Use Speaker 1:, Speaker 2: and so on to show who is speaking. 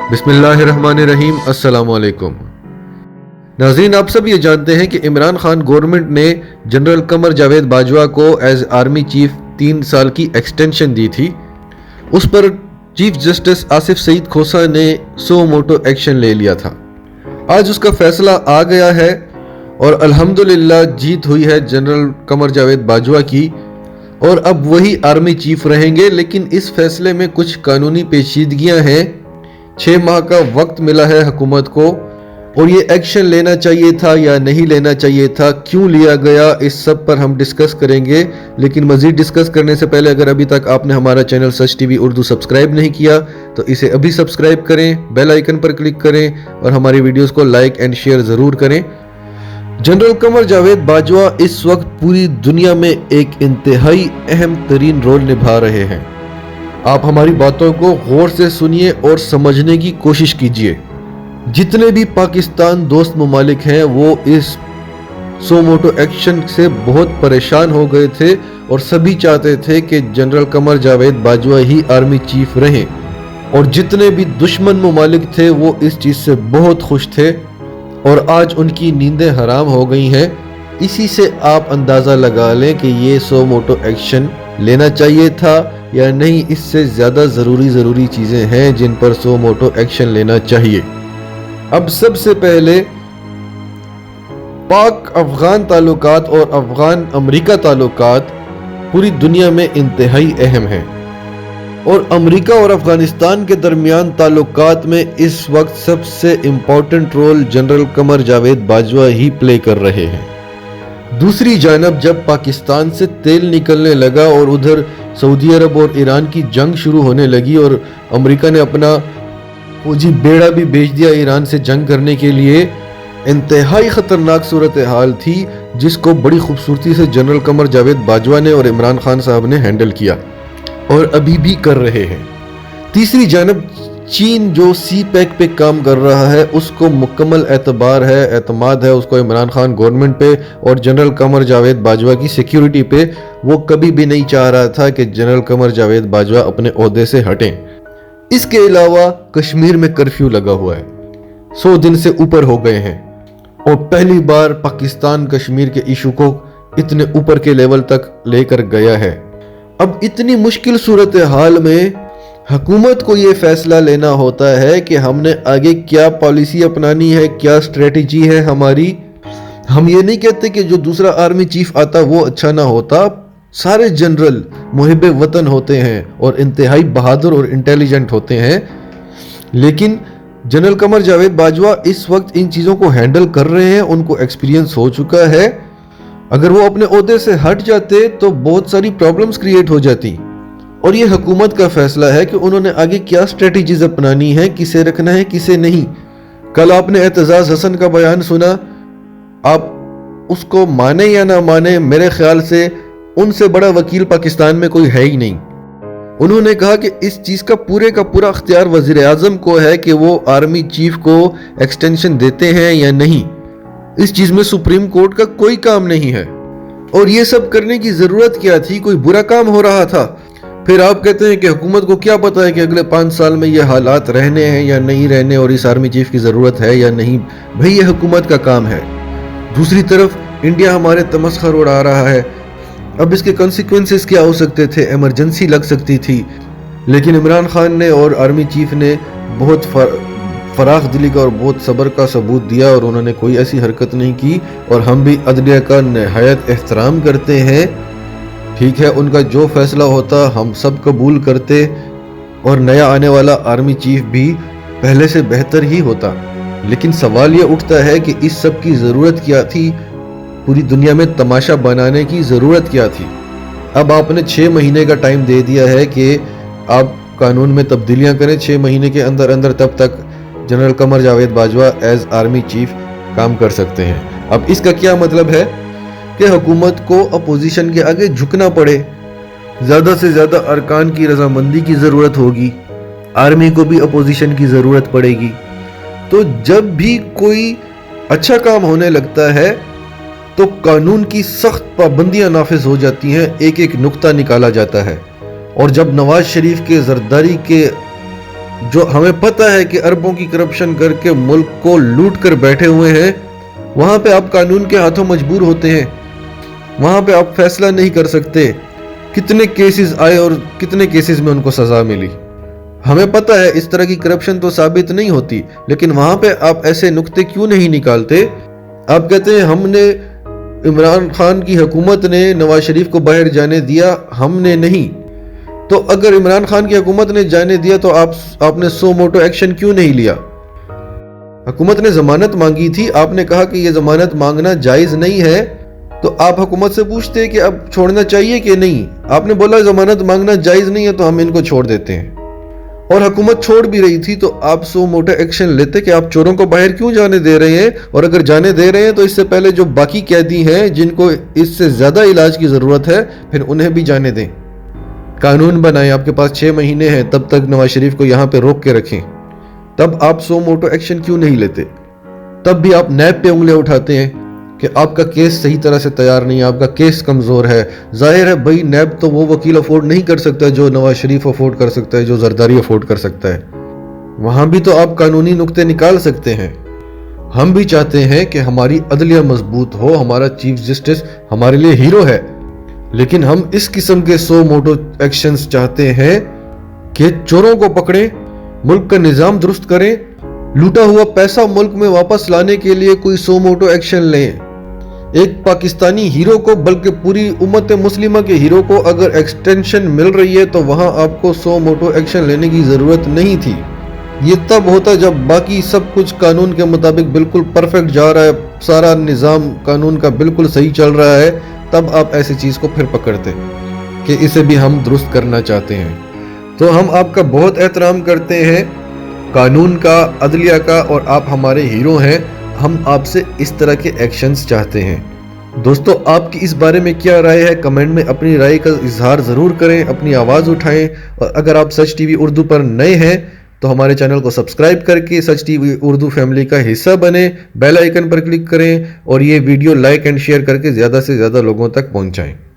Speaker 1: बिस्मिल्लाह रहमान रहीम। अस्सलाम वालेकुम नाज़रीन, आप सब ये जानते हैं कि इमरान खान गवर्नमेंट ने जनरल कमर जावेद बाजवा को एज आर्मी चीफ 3 साल की एक्सटेंशन दी थी। उस पर चीफ जस्टिस आसिफ सईद खोसा ने सो मोटो एक्शन ले लिया था। आज उसका फैसला आ गया है और अल्हम्दुलिल्लाह जीत हुई है जनरल कमर जावेद बाजवा की और अब वही आर्मी चीफ रहेंगे। लेकिन इस फैसले में कुछ कानूनी पेचीदगियां हैं। 6 माह का वक्त मिला है हुकूमत को और ये एक्शन लेना चाहिए था या नहीं लेना चाहिए था, क्यों लिया गया, इस सब पर हम डिस्कस करेंगे। लेकिन मज़ीद डिस्कस करने से पहले अगर अभी तक आपने हमारा चैनल सच टीवी उर्दू सब्सक्राइब नहीं किया तो इसे अभी सब्सक्राइब करें, बेल आइकन पर क्लिक करें और हमारी वीडियोस को लाइक एंड शेयर ज़रूर करें। जनरल कमर जावेद बाजवा इस वक्त पूरी दुनिया में एक इंतहाई अहम तरीन रोल निभा रहे हैं। आप हमारी बातों को गौर से सुनिए और समझने की कोशिश कीजिए। जितने भी पाकिस्तान दोस्त ममालिक हैं वो इस सो मोटो एक्शन से बहुत परेशान हो गए थे और सभी चाहते थे कि जनरल कमर जावेद बाजवा ही आर्मी चीफ रहें। और जितने भी दुश्मन ममालिक थे वो इस चीज़ से बहुत खुश थे और आज उनकी नींदें हराम हो गई हैं। इसी से आप अंदाज़ा लगा लें कि ये सो मोटो एक्शन लेना चाहिए था या नहीं। इससे ज़्यादा ज़रूरी चीज़ें हैं जिन पर सो मोटो एक्शन लेना चाहिए। अब सबसे पहले पाक अफगान ताल्लुकात और अफगान अमरीका ताल्लुकात पूरी दुनिया में इंतहाई अहम हैं और अमरीका और अफगानिस्तान के दरमियान ताल्लुकात में इस वक्त सबसे important role general Qamar Javed Bajwa ही प्ले कर रहे हैं। दूसरी जानब जब पाकिस्तान से तेल निकलने लगा और उधर सऊदी अरब और ईरान की जंग शुरू होने लगी और अमेरिका ने अपना फौजी बेड़ा भी भेज दिया ईरान से जंग करने के लिए, इंतहाई ख़तरनाक सूरत हाल थी जिसको बड़ी खूबसूरती से जनरल कमर जावेद बाजवा ने और इमरान खान साहब ने हैंडल किया और अभी भी कर रहे हैं। तीसरी जानब चीन जो सी पैक पे काम कर रहा है उसको मुकम्मल एतमाद है उसको इमरान खान गवर्नमेंट पे और जनरल कमर जावेद बाजवा की सिक्योरिटी पे। वो कभी भी नहीं चाह रहा था कि जनरल कमर जावेद बाजवा अपने ओहदे से हटें। इसके अलावा कश्मीर में कर्फ्यू लगा हुआ है, 100 दिन से ऊपर हो गए हैं और पहली बार पाकिस्तान कश्मीर के इशू को इतने ऊपर के लेवल तक लेकर गया है। अब इतनी मुश्किल सूरत हाल में हुकूमत को ये फैसला लेना होता है कि हमने आगे क्या पॉलिसी अपनानी है, क्या स्ट्रेटजी है हमारी। हम ये नहीं कहते कि जो दूसरा आर्मी चीफ आता वो अच्छा ना होता। सारे जनरल मुहिब्बे वतन होते हैं और इंतहाई बहादुर और इंटेलिजेंट होते हैं। लेकिन जनरल कमर जावेद बाजवा इस वक्त इन चीज़ों को हैंडल कर रहे हैं, उनको एक्सपीरियंस हो चुका है। अगर वो अपने ओहदे से हट जाते तो बहुत सारी प्रॉब्लम्स क्रिएट हो जाती और ये हुकूमत का फैसला है कि उन्होंने आगे क्या स्ट्रेटजीज अपनानी है, किसे रखना है किसे नहीं। कल आपने एतजाज हसन का बयान सुना, आप उसको माने या ना माने, मेरे ख्याल से उनसे बड़ा वकील पाकिस्तान में कोई है ही नहीं। उन्होंने कहा कि इस चीज़ का पूरा अख्तियार वज़ीर आज़म को है कि वो आर्मी चीफ को एक्सटेंशन देते हैं या नहीं। इस चीज़ में सुप्रीम कोर्ट का कोई काम नहीं है और ये सब करने की ज़रूरत क्या थी, कोई बुरा काम हो रहा था। फिर आप कहते हैं कि हुकूमत को क्या पता है कि अगले 5 साल में ये हालात रहने हैं या नहीं रहने और इस आर्मी चीफ की ज़रूरत है या नहीं। भाई ये हुकूमत का काम है। दूसरी तरफ इंडिया हमारे तमस्खर उड़ा रहा है। अब इसके कॉन्सिक्वेंसेस क्या हो सकते थे, इमरजेंसी लग सकती थी। लेकिन इमरान खान ने और आर्मी चीफ ने बहुत फराख दिली का और बहुत सब्र का सबूत दिया और उन्होंने कोई ऐसी हरकत नहीं की और हम भी अदलिया का नहायत एहतराम करते हैं। ठीक है, उनका जो फैसला होता हम सब कबूल करते और नया आने वाला आर्मी चीफ भी पहले से बेहतर ही होता। लेकिन सवाल ये उठता है कि इस सब की ज़रूरत क्या थी, पूरी दुनिया में तमाशा बनाने की ज़रूरत क्या थी। अब आपने 6 महीने का टाइम दे दिया है कि आप कानून में तब्दीलियां करें 6 महीने के अंदर अंदर, तब तक general Qamar Javed Bajwa as army chief काम कर सकते हैं। अब इसका क्या मतलब है कि हुकूमत को अपोजिशन के आगे झुकना पड़े, ज़्यादा से ज़्यादा अरकान की रजामंदी की ज़रूरत होगी, आर्मी को भी अपोजिशन की ज़रूरत पड़ेगी। तो जब भी कोई अच्छा काम होने लगता है तो कानून की सख्त पाबंदियां नाफिज हो जाती हैं, एक एक नुक्ता निकाला जाता है। और जब नवाज शरीफ के जरदारी के जो हमें पता है कि अरबों की करप्शन करके मुल्क को लूट कर बैठे हुए हैं, वहां पे आप कानून के हाथों मजबूर होते हैं, वहां पे आप फैसला नहीं कर सकते। कितने केसेस आए और कितने केसेस में उनको सजा मिली। हमें पता है इस तरह की करप्शन तो साबित नहीं होती, लेकिन वहां पे आप ऐसे नुक्ते क्यों नहीं निकालते? आप कहते हैं हमने, इमरान खान की हुकूमत ने नवाज शरीफ को बाहर जाने दिया, हमने नहीं। तो अगर इमरान खान की हुकूमत ने जाने दिया तो आपने सो मोटो एक्शन क्यों नहीं लिया? हुकूमत ने जमानत मांगी थी, आपने कहा कि यह जमानत मांगना जायज नहीं है, तो आप हुकूमत से पूछते कि अब छोड़ना चाहिए कि नहीं। आपने बोला जमानत मांगना जायज नहीं है तो हम इनको छोड़ देते हैं, और हुकूमत छोड़ भी रही थी तो आप सो मोटो एक्शन लेते कि आप चोरों को बाहर क्यों जाने दे रहे हैं, और अगर जाने दे रहे हैं तो इससे पहले जो बाकी कैदी हैं जिनको इससे ज्यादा इलाज की जरूरत है, फिर उन्हें भी जाने दें। कानून बनाएं, आपके पास 6 महीने हैं, तब तक नवाज शरीफ को यहां पे रोक के रखें। तब आप सो मोटो एक्शन क्यों नहीं लेते? तब भी आप नैब पे उंगलियां उठाते हैं कि आपका केस सही तरह से तैयार नहीं है, आपका केस कमजोर है। जाहिर है भाई, नैब तो वो वकील अफोर्ड नहीं कर सकता जो नवाज शरीफ अफोर्ड कर सकता है, जो जरदारी अफोर्ड कर सकता है। वहां भी तो आप कानूनी नुक्ते निकाल सकते हैं। हम भी चाहते हैं कि हमारी अदलिया मजबूत हो, हमारा चीफ जस्टिस हमारे लिए हीरो है, लेकिन हम इस किस्म के सो मोटो एक्शंस चाहते हैं कि चोरों को पकड़ें, मुल्क का निजाम दुरुस्त करें, लूटा हुआ पैसा मुल्क में वापस लाने के लिए कोई सो मोटो एक्शन लें। एक पाकिस्तानी हीरो को, बल्कि पूरी उम्मत मुस्लिमा के हीरो को अगर एक्सटेंशन मिल रही है तो वहां आपको सो मोटो एक्शन लेने की जरूरत नहीं थी। ये तब होता जब बाकी सब कुछ कानून के मुताबिक बिल्कुल परफेक्ट जा रहा है, सारा निजाम कानून का बिल्कुल सही चल रहा है, तब आप ऐसी चीज को फिर पकड़ते कि इसे भी हम दुरुस्त करना चाहते हैं। तो हम आपका बहुत एहतराम करते हैं, कानून का, अदलिया का, और आप हमारे हीरो हैं। हम आपसे इस तरह के एक्शंस चाहते हैं। दोस्तों, आपकी इस बारे में क्या राय है? कमेंट में अपनी राय का इजहार जरूर करें, अपनी आवाज उठाएं। और अगर आप सच टीवी उर्दू पर नए हैं तो हमारे चैनल को सब्सक्राइब करके सच टीवी उर्दू फैमिली का हिस्सा बने, बेल आइकन पर क्लिक करें और ये वीडियो लाइक एंड शेयर करके ज़्यादा से ज़्यादा लोगों तक पहुंचाएं।